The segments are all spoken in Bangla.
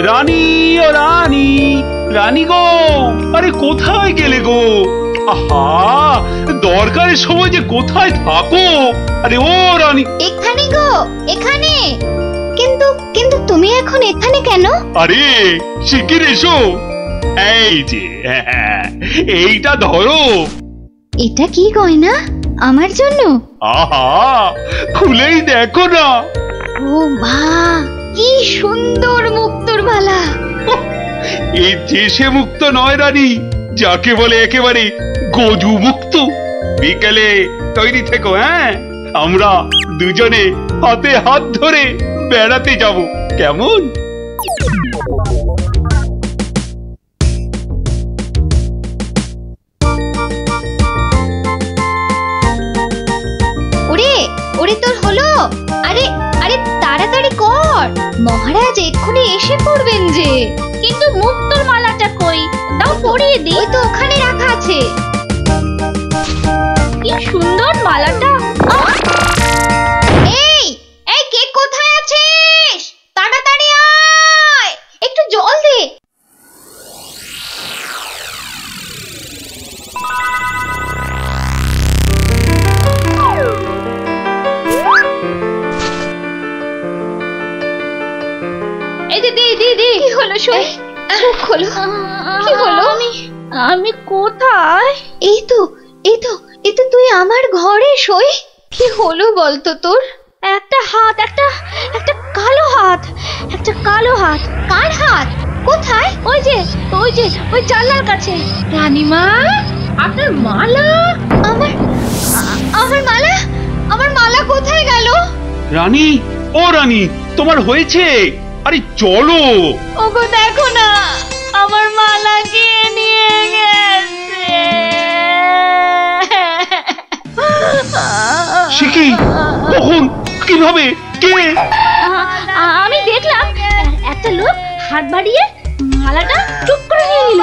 রানী ও রানী, রানী গো, আরে কোথায় গেলে গো? আহা, দরকারের সময় যে কোথায় থাকো? আরে ও রানী। এখানে গো, এখানে। কিন্তু কিন্তু তুমি এখন এখানে কেন? আরে শিগগির এসো। এই যে এইটা ধরো। এটা কি গয়না? আমার জন্য? আহা, খুলেই দেখো না। ও মা, কি সুন্দর মুক্তোর মালা। এই দেশে মুক্ত নয় রানী, যাকে বলে একেবারে গজু মুক্ত। বিকেলে তৈরি থেকো, হ্যাঁ? আমরা দুজনে হাতে হাত ধরে বেড়াতে যাব, কেমন? ওরে ওরে, তোর হলো? আরে আরে তাড়াতাড়ি কর, মহারাজ এক্ষুনি এসে পড়বেন যে। কিন্তু মুক্তোর মালাটা কই? দাও পরিয়ে দিই। ওই তো ওখানে রাখা আছে। কি সুন্দর মালাটা। এই এই, কে কোথায় আছিস? তাড়াতাড়ি আয়, একটু জল দে। এই দিদি দিদি, কি হলো? শুই চোখ খোলো। কি হলো? আমি কোথায়? এই তো এই তো এই তো, তুই আমার ঘরে শুই। কি হলো বলতো তোর? একটা হাত, একটা একটা কালো হাত, একটা কালো হাত। কার হাত? কোথায়? ওই যে ওই যে ওই জানলার কাছে। রানীমা, আপনার মালা। আমার আমার মালা, আমার মালা কোথায় গেল? রানী ও রানী, তোমার হয়েছে? আরে চলো। ওগো দেখো না, আমার মালা কে নিয়ে গেছে। সে কি? কখন? কিভাবে? কে? আমি দেখলাম একটা লোক হাত বাড়িয়ে মালাটা চুপ করে নিয়ে নিল।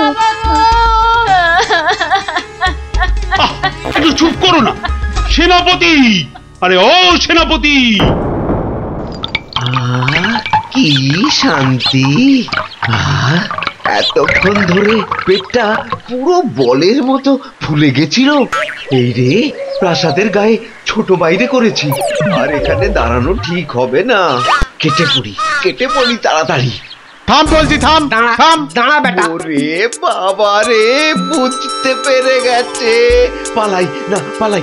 একটু চুপ করো না সেনাপতি। আরে ও সেনাপতি, কি শান্তি! এতক্ষণ ধরে পেটটা পুরো বলের মতো ফুলে গেছিল। এই রে, প্রাসাদের গায়ে ছোট বাইরে করেছি, আর এখানে দাঁড়ানো ঠিক হবে না। কেটে পড়ি তাড়াতাড়ি। থাম বলছি, থাম থাম, দাঁড়া বেটা। ওরে বাবা রে, বুঝতে পেরে গেছে। পালাই না, পালাই।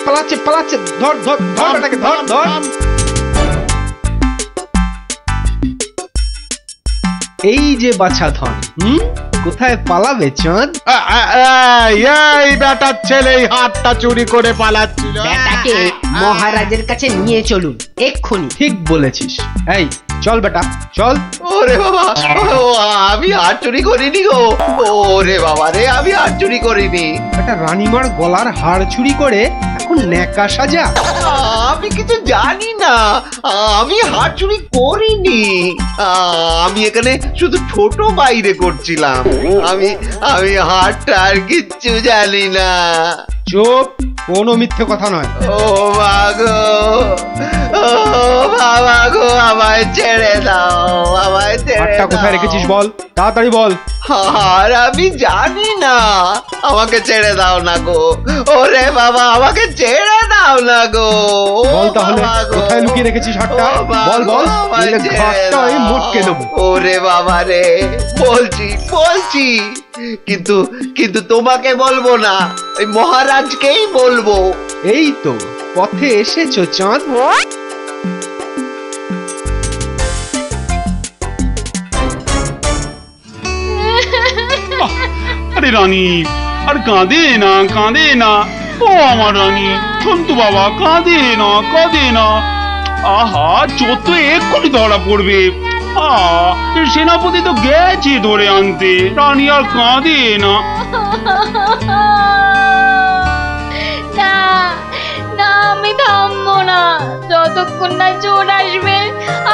পালাচ্ছে। ধর বেটাকে, ধর। এই যে বাছা ধন, কোথায় পালাবে চাঁদ? এই বেটার ছেলে হাতটা চুরি করে পালাচ্ছিল। বেটাকে মহারাজের কাছে নিয়ে চলুন এক্ষুনি। ঠিক বলেছিস। এই চল বেটা, চল। ওরে বাবা, আমি হাত চুরি করিনি গো। ওরে বাবা রে, আমি হাত চুরি করিনি। একটা রানীমার গলার হাড় চুরি করে এখন ন্যাকা সাজা। আমি কিছু জানি না, আমি হাত চুরি করিনি। আমি এখানে শুধু ছোট বাইরে করছিলাম। আমি হাতটা আর কিচ্ছু জানি না। চুপ, কোনো মিথ্যে কথা নয়। ও মাগো, ও বাবা গো, আমায় ছেড়ে দাও, আমায় ছেড়ে দাও। হাতটা কোথায় রেখেছিস বল, তাড়াতাড়ি বল। আর আমি জানি না, আমাকে ছেড়ে দাও না গো। ওরে বাবা, আমাকে ছেড়ে দাও না গো। বল তাহলে, কোথায় লুকিয়ে রেখেছিস হাতটা? বল, নইলে ঘাটটা আমি মোটকে দেবো। ওরে বাবা রে, বলছি, কিন্তু তোমাকে বলবো না, ওই মহারাজকেই বলবো। এই তো পথে এসেছো চাঁদ। আরে রানী, আর কাঁদে না। ও আমার রানী, সন্তু বাবা, কাঁদে না। আহা, চোর তো এক্ষুনি ধরা পড়বে। সেনাপতি তো গেছে ধরে আনতে। রানী আর কাঁদে না। না, আমি থামবো না যতক্ষণ না চোর আসবে।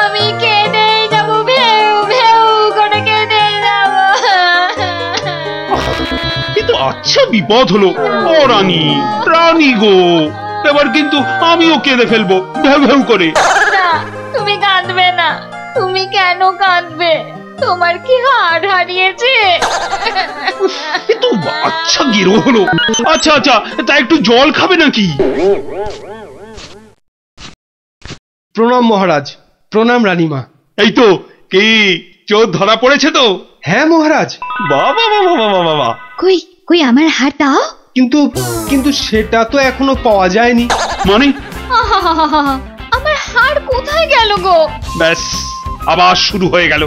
আমি কেঁদেই যাবো, ভেউ করে কেঁদে যাবো। কিন্তু আচ্ছা বিপদ হলো। ও রানী গো, এবার কিন্তু আমিও কেঁদে ফেলবো ভেউ করে। না, তুমি কাঁদবে না। তুমি কেন কাঁদবে? তোমার কি হাড় হারিয়েছে? এ তো আচ্ছা গেরো হলো। আচ্ছা আচ্ছা, তা একটু জল খাবে নাকি? প্রণাম মহারাজ, প্রণাম রানীমা। এই তো, কি চোর ধরা পড়েছে তো? হ্যাঁ মহারাজ। বাবা বাবা বাবা বাবা, কই কই আমার হাড় দাও। কিন্তু কিন্তু সেটা তো এখনো পাওয়া যায়নি। মানে? আহাহাহা, আমার হাড় কোথায় গেল গো? ব্যাস, আবার শুরু হয়ে গেল।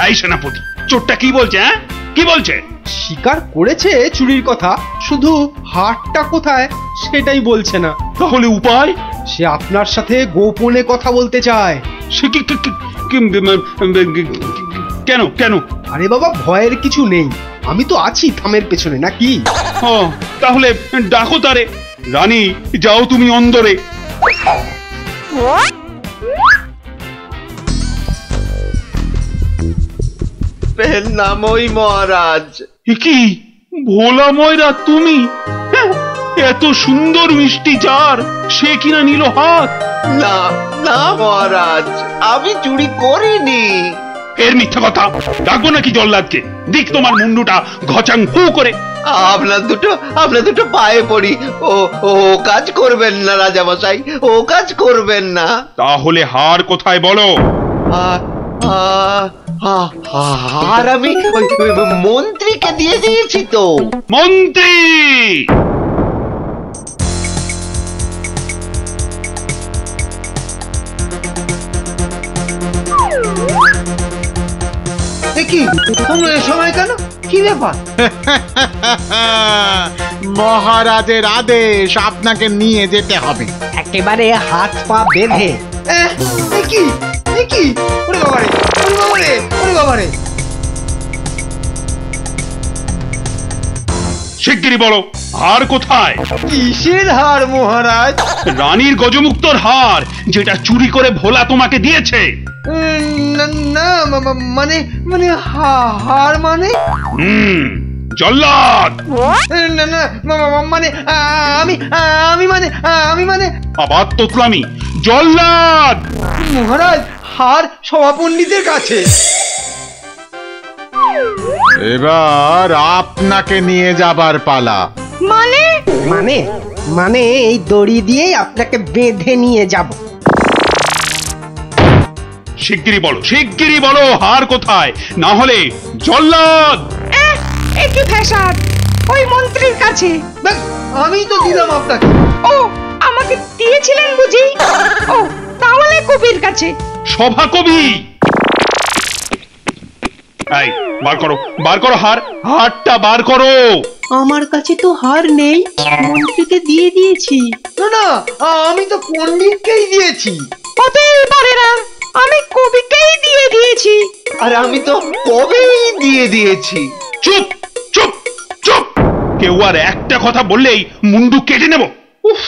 এই সেনাপতি, চোরটা কি বলছে? হ্যাঁ, কি বলছে? স্বীকার করেছে চুরির কথা, শুধু হাটটা কোথায় সেটাই বলছে না। তাহলে উপায়? সে আপনার সাথে গোপনে কথা বলতে চায়। সে কি কেন কেন? আরে বাবা, ভয়ের কিছু নেই, আমি তো আছি থামের পেছনে, নাকি? ও, তাহলে ডাকো তারে। রানী, যাও তুমি অন্দরে। নামই মহারাজ। কি ভোলা ময়রা তুমি? হ্যাঁ, এত সুন্দর মিষ্টি চার, সে কিনা নিল হাত। না না মহারাজ, আমি চুরি করিনি। এর মিথ্যা কথা। ডাকবো নাকি জল্লাদকে? দিক তোমার মুন্ডুটা ঘচাং ফু করে। আপনার দুটো পায়ে পড়ি। ও ও কাজ করবেন না রাজামশাই, ও কাজ করবেন না। তাহলে হার কোথায় বলো? আর আমি ওই মন্ত্রীকে দিয়ে দিয়েছি তো। মন্ত্রী! কি সময় কেন? কি ব্যাপার? মহারাজের আদেশ, আপনাকে নিয়ে যেতে হবে। একেবারে হাত পা বেঁধে। কি কি? ওরে বাবারে, ওরে বাবারে, ওরে বাবারে! শিগগিরই বলো, হার কোথায়? কিসের হার মহারাজ? রানীর গজমুক্তর হার, যেটা চুরি করে ভোলা তোমাকে দিয়েছে। না মানে মানে হার মানে? জল্লাদ! না না মানে আমি মানে আবার তোতলামি। জল্লাদ! মহারাজ, হার সভাপণ্ডিতের কাছে। এবার আপনাকে নিয়ে যাবার পালা। মানে মানে মানে এই দড়ি দিয়েই আপনাকে বেঁধে নিয়ে যাব। শিগগিরই বলো, শিগগিরই বলো, হার কোথায়? না হলে জল্লাদ! একই ফ্যাশন, ওই মন্ত্রীর কাছে। আমি তো দিলাম আপনাকে। ও, আমাকে দিয়েছিলেন বুঝি? ও, তাহলে কবির কাছে। সভা কবি! এই, বার করো, বার করো হার, হারটা বার করো। আমার কাছে তো হার নেই, মন্ত্রীকে দিয়ে দিয়েছি। না না, আমি তো পণ্ডিতকেই দিয়েছি। হতেই পারে না, আমি কবিকেই দিয়ে দিয়েছি। আর আমি তো কবেই দিয়ে দিয়েছি। চুপ চুপ চুপ! কেউ আর একটা কথা বললেই মুন্ডু কেটে নেব। উফ,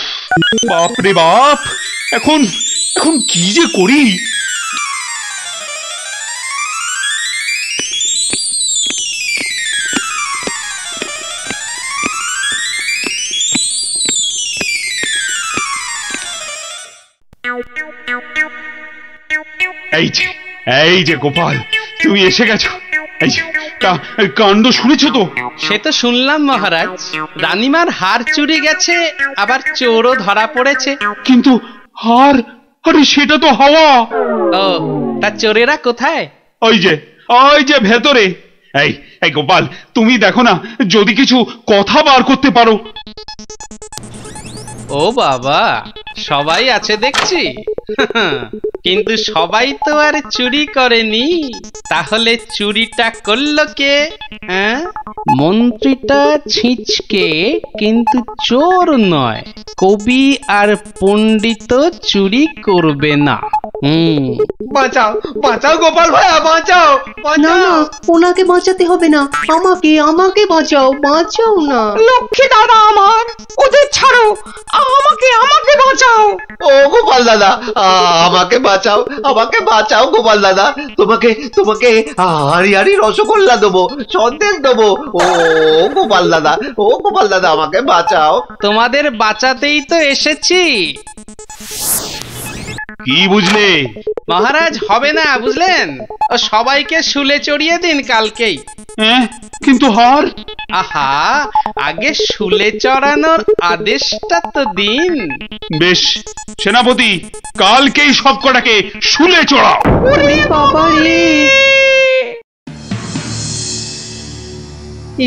বাপ রে বাপ! এখন এখন কি যে করি! এই যে গোপাল, তুমি এসে গেছো। এই যে, তা কাণ্ড শুনেছো তো? সে তো শুনলাম মহারাজ, রানীমার হার চুরি গেছে, আবার চোরও ধরা পড়েছে। কিন্তু হার, আরে সেটা তো হাওয়া। ও, তা চোরেরা কোথায়? ওই যে ভেতরে। এই এই গোপাল, তুমি দেখো না, যদি কিছু কথা বার করতে পারো। ও বাবা, সবাই আছে দেখছি। কিন্তু সবাই তো আর চুরি করেনি, তাহলে চুরিটা করলো কে? হ্যাঁ, মন্ত্রীটা ছিঁচকে, কিন্তু চোর নয়। কবি আর পণ্ডিত চুরি করবে না। বাঁচাও বাঁচাও গোপাল ভাইয়া, বাঁচাও না না, ওনাকে বাঁচাতে হবে না, আমাকে বাঁচাও, বাঁচাও না। লক্ষ্মী দাদা আমার, ওদের ছাড়ো, আমাকে বাঁচাও। ও গোপাল দাদা, আমাকে বাঁচাও, আমাকে বাঁচাও গোপাল দাদা। তোমাকে হাড়ি হাড়ি রসগোল্লা দেবো, সন্দেশ দেবো। ও গোপাল দাদা, ও গোপাল দাদা, আমাকে বাঁচাও। তোমাদের বাঁচাতেই তো এসেছি। কি বুঝলে? মহারাজ হবে না বুঝলেন, ও সবাইকে শুলে চড়িয়ে দিন কালকেই। কিন্তু হার? আহা, আগে শুলে চড়ানোর আদেশটা তো দিন। বেশ সেনাপতি, কালকেই সব কটাকে শুলে চড়াও। বাবা রে,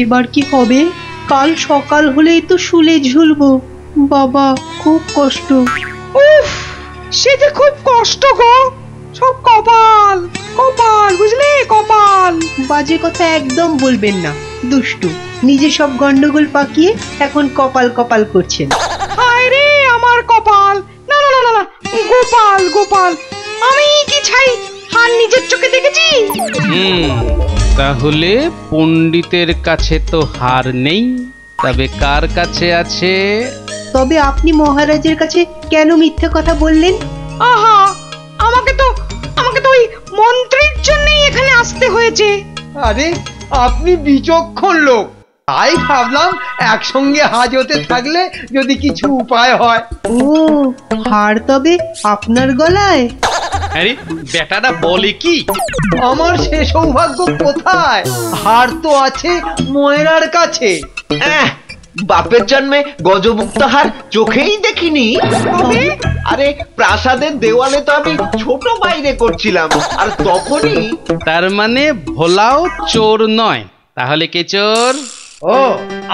এবার কি হবে? কাল সকাল হলেই তো শুলে ঝুলবো। বাবা খুব কষ্ট। উফ, সে যে খুব কষ্ট গো। সব কপাল কপাল, বুঝলে, কপাল। বাজে কথা একদম বলবেন না, দুষ্টু। নিজে সব গন্ডগোল পাকিয়ে এখন কপাল কপাল করছেন। হায় রে আমার কপাল। না না না না, গোপাল গোপাল, আমি কি ছাই হার নিজের চোখে দেখেছি। তাহলে পণ্ডিতের কাছে তো হার নেই, তবে কার কাছে আছে? তবে আপনি মহারাজের কাছে কেন মিথ্যে কথা বললেন? আহা, আমাকে তো ওই মন্ত্রীর জন্যই এখানে আসতে হয়েছে। আরে আপনি বিচক্ষণ লোক, তাই ভাবলাম একসঙ্গে হাজতে থাকলে যদি কিছু উপায় হয়। ও, হার তবে আপনার গলায়? আরে বেটাটা বলে কি? আমার সে সৌভাগ্য কোথায়? হার তো আছে ময়রার কাছে। বাপের জন্মে গজমুক্ত হার চোখেই দেখিনি। আরে প্রাসাদের দেওয়ালে তো আমি ছোট বাইরে করছিলাম, আর তখনই। তার মানে ভোলাও চোর নয়, তাহলে কে চোর? ও,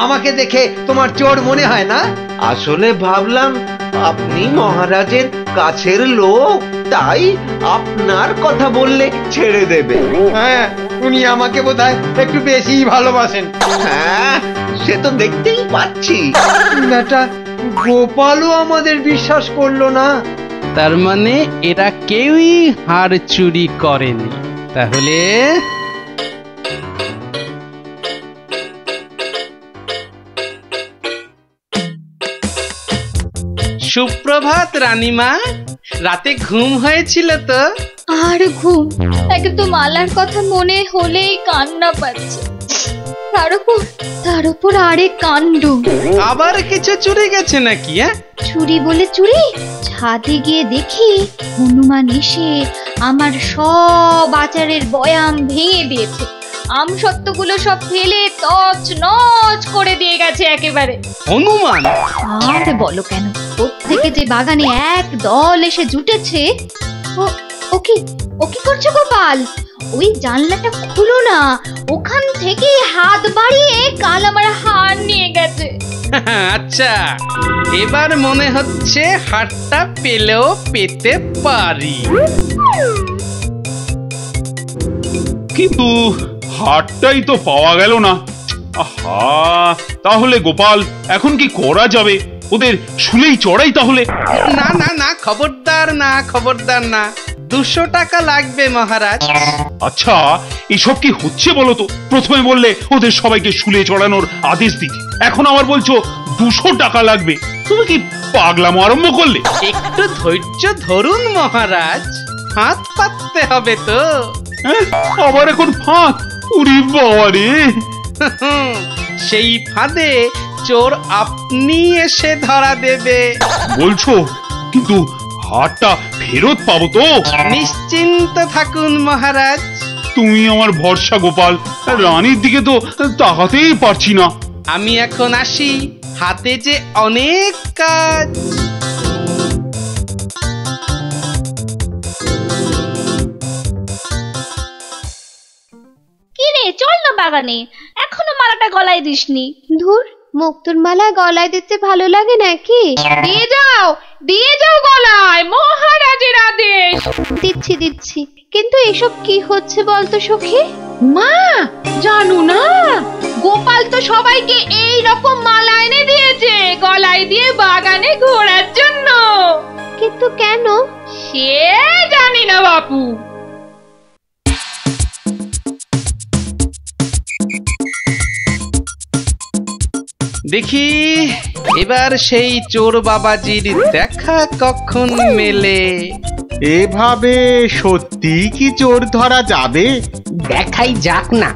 আমাকে দেখে তোমার চোর মনে হয় না? আসলে ভাবলাম আপনি মহারাজের কাছের লোক, তাই আপনার কথা বললে ছেড়ে দেবে। হ্যাঁ, উনি আমাকে বোধহয় একটু বেশি ভালোবাসেন। হ্যাঁ, সে তো দেখতেই পাচ্ছি। বেটা গোপালও আমাদের বিশ্বাস করলো না। তার মানে এরা কেউই হার চুরি করেনি। তাহলে সুপ্রভাত রানীমা, রাতে ঘুম হয়েছিল তো? আর ঘুম, একদম মালার কথা মনে হলেই কান্না পাচ্ছে। তার উপর আরেক কাণ্ড। আবার কিছু চুরি গেছে নাকি? চুরি বলে চুরি, ছাদে গিয়ে দেখি হনুমান এসে আমার সব আচারের বয়াম ভেঙে দিয়েছে। আমসত্ত্বগুলো সব ফেলে তছ নছ করে দিয়ে গেছে একেবারে। হনুমান? আর বলো কেন, প্রত্যেকে যে বাগানে এক দল এসে জুটেছে। ও কি করছো গোপাল? ওই জানলাটা খুলো না, ওখান থেকে হাত বাড়িয়ে কাল আমার হার নিয়ে গেছে। আচ্ছা, এবার মনে হচ্ছে হারটা পেলেও পেতে পারি। কিন্তু হারটাই তো পাওয়া গেল না। আহা, তাহলে গোপাল এখন কি করা যাবে? ওদের শুলেই চড়াই তাহলে? না না না, খবরদার না, খবরদার না। 200 টাকা লাগবে মহারাজ। আচ্ছা, এসব কি হচ্ছে বলো তো? প্রথমে বললে ওদের সবাইকে শুলে চড়ানোর আদেশ দিতে, এখন আবার বলছো 200 টাকা লাগবে। তুমি কি পাগলামো আরম্ভ করলে? একটু ধৈর্য ধরুন মহারাজ, হাত পাততে হবে তো। আবার এখন ফাঁক? উরি বাবা রে! সেই ফাঁদে চোর আপনি এসে ধরা দেবে। বলছো? কিন্তু হারটা ফেরত পাবো তো? নিশ্চিন্ত থাকুন মহারাজ। তুমি আমার ভরসা গোপাল, রানীর দিকে তো তাকাতেই পারছি না। আমি এখন আসি, হাতে যে অনেক কাজ। কি রে, চল না বাগানে, এখনো মালাটা গলায় দিসনি। ধুর, মুক্তোর মালা গলায় দিতে ভালো লাগে নাকি? দিয়ে যাও গলায়, মহারাজের আদেশ। দিচ্ছি, কিন্তু এসব কি হচ্ছে বলতো সখী? মা, জানো না, গোপাল তো সবাইকে এই রকম মালা এনে দিয়েছে গলায় দিয়ে বাগানে ঘোরার জন্য। কিন্তু কেন সে জানি না বাপু। দেখি এবার সেই চোর বাবাজির দেখা কখন মেলে। এভাবে সত্যি কি চোর ধরা যাবে? দেখাই যাক না।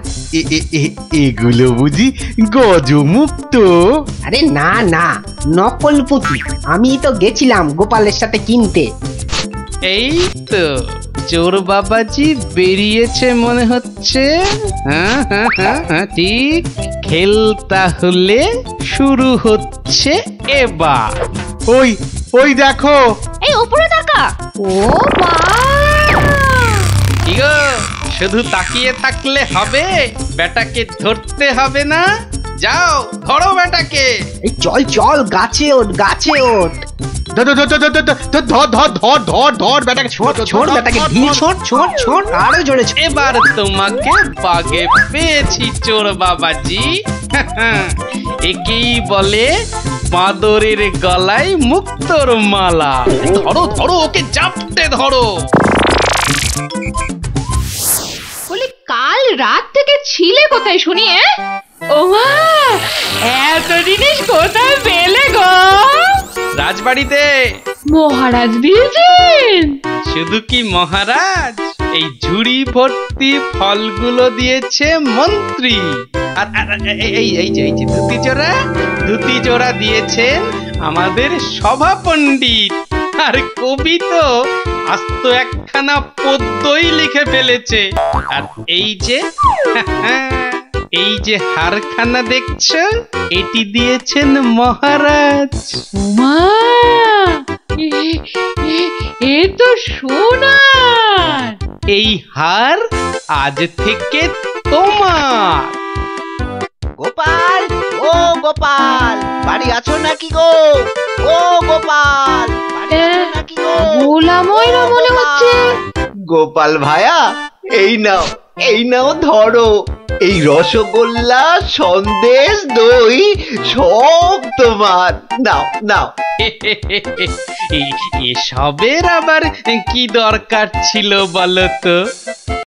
এগুলো বুঝি গজমুক্ত? আরে না না, নকল পুঁতি। আমি তো গেছিলাম গোপালের সাথে কিনতে। এই তো চোর বাবাজি বেরিয়েছে মনে হচ্ছে। হ্যাঁ হ্যাঁ হ্যাঁ হ্যাঁ ঠিক। খেল তাহলে শুরু হচ্ছে এবার। ওই ওই দেখো, এই উপরে তাকা। ও মা, কি গো, শুধু তাকিয়ে থাকলে হবে? বেটাকে ধরতে হবে না? যাও ধরো বেটাকে। এই চল চল, গাছে ওঠ, গাছে ওঠ। ধর ধর ধর ধর ধর ধর ধর ধর ধর ধর বেটাকে ছোট ছোট বেটাকে ঢিল ছোট ছোট ছোট, আরো জোরে ছোট। এবার তোমাকে বাগে পেয়েছি চোর বাবাজি। একেই বলে বাঁদরের গলায় মুক্তোর মালা। ধরো ধরো, ওকে জাপটে ধরো। বলি কাল রাত থেকে ছিলে কোথায় শুনি? ও মা, এত জিনিস কোথায় পেলে গো? রাজবাড়িতে। মহারাজ দিয়েছেন? শুধু কি মহারাজ, এই ঝুড়ি ভর্তি ফলগুলো দিয়েছে মন্ত্রী। আর এই যে ধুতি জোড়া দিয়েছেন আমাদের সভা পণ্ডিত। আর কবি তো আস্ত একখানা পদ্যই লিখে ফেলেছে। আর এই যে হারখানা দেখছো, এটি দিয়েছেন মহারাজ। মা, এ তো সোনার। এই হার আজ থেকে তোমার। গোপাল, ও গোপাল, বাড়ি আছো নাকি গো? ও গোপাল, বাড়ি আছো নাকি গো? ভোলা ময়রা মনে হচ্ছে। গোপাল ভায়া, এই নাও ধরো। এই রসগোল্লা, সন্দেশ, দই সব তোমার। নাও নাও। এসবের আবার কি দরকার ছিল বলো তো?